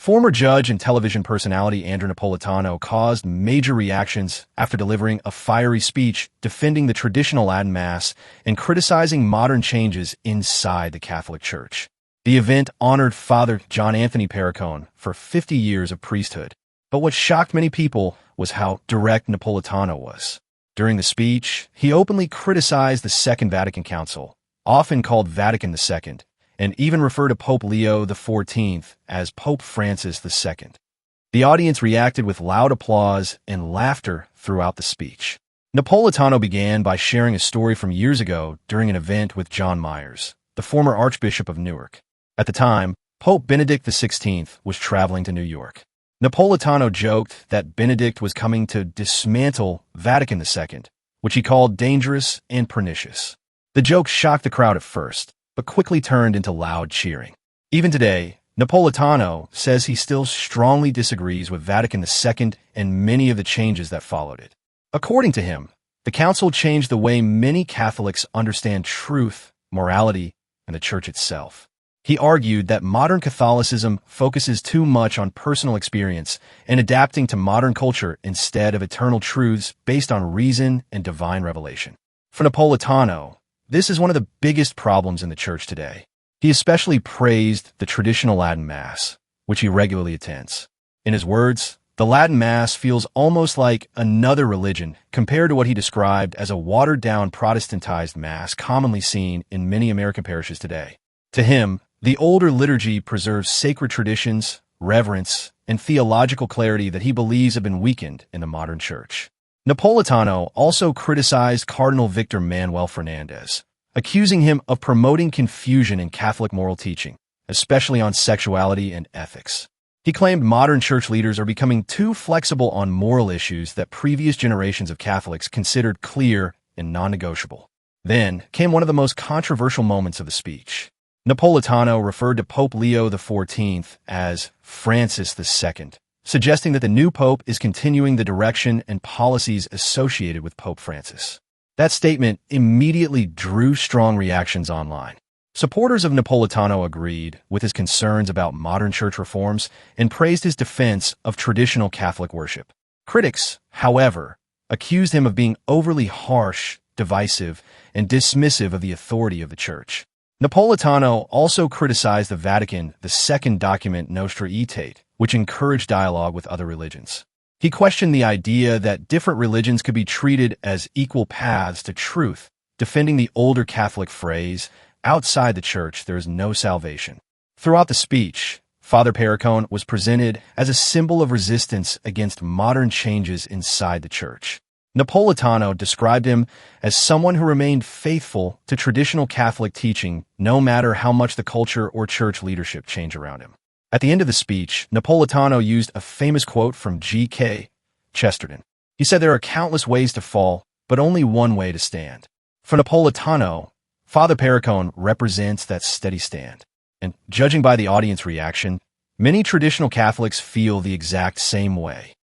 Former judge and television personality Andrew Napolitano caused major reactions after delivering a fiery speech defending the traditional Latin Mass and criticizing modern changes inside the Catholic Church. The event honored Father John Anthony Perricone for 50 years of priesthood. But what shocked many people was how direct Napolitano was. During the speech, he openly criticized the Second Vatican Council, often called Vatican II, and even referred to Pope Leo XIV as Pope Francis II. The audience reacted with loud applause and laughter throughout the speech. Napolitano began by sharing a story from years ago during an event with John Myers, the former Archbishop of Newark. At the time, Pope Benedict XVI was traveling to New York. Napolitano joked that Benedict was coming to dismantle Vatican II, which he called dangerous and pernicious. The joke shocked the crowd at first, but quickly turned into loud cheering. Even today, Napolitano says he still strongly disagrees with Vatican II and many of the changes that followed it. According to him, the Council changed the way many Catholics understand truth, morality, and the Church itself. He argued that modern Catholicism focuses too much on personal experience and adapting to modern culture instead of eternal truths based on reason and divine revelation. For Napolitano, this is one of the biggest problems in the Church today. He especially praised the traditional Latin Mass, which he regularly attends. In his words, the Latin Mass feels almost like another religion compared to what he described as a watered-down Protestantized Mass commonly seen in many American parishes today. To him, the older liturgy preserves sacred traditions, reverence, and theological clarity that he believes have been weakened in the modern Church. Napolitano also criticized Cardinal Manuel Fernández, accusing him of promoting confusion in Catholic moral teaching, especially on sexuality and ethics. He claimed modern Church leaders are becoming too flexible on moral issues that previous generations of Catholics considered clear and non-negotiable. Then came one of the most controversial moments of the speech. Napolitano referred to Pope Leo XIV as Francis II, suggesting that the new pope is continuing the direction and policies associated with Pope Francis. That statement immediately drew strong reactions online. Supporters of Napolitano agreed with his concerns about modern Church reforms and praised his defense of traditional Catholic worship. Critics, however, accused him of being overly harsh, divisive, and dismissive of the authority of the Church. Napolitano also criticized the Vatican II document Nostra, which encouraged dialogue with other religions. He questioned the idea that different religions could be treated as equal paths to truth, defending the older Catholic phrase, "Outside the Church, there is no salvation." Throughout the speech, Father Perricone was presented as a symbol of resistance against modern changes inside the Church. Napolitano described him as someone who remained faithful to traditional Catholic teaching no matter how much the culture or Church leadership changed around him. At the end of the speech, Napolitano used a famous quote from G.K. Chesterton. He said there are countless ways to fall, but only one way to stand. For Napolitano, Father Perricone represents that steady stand. And judging by the audience reaction, many traditional Catholics feel the exact same way.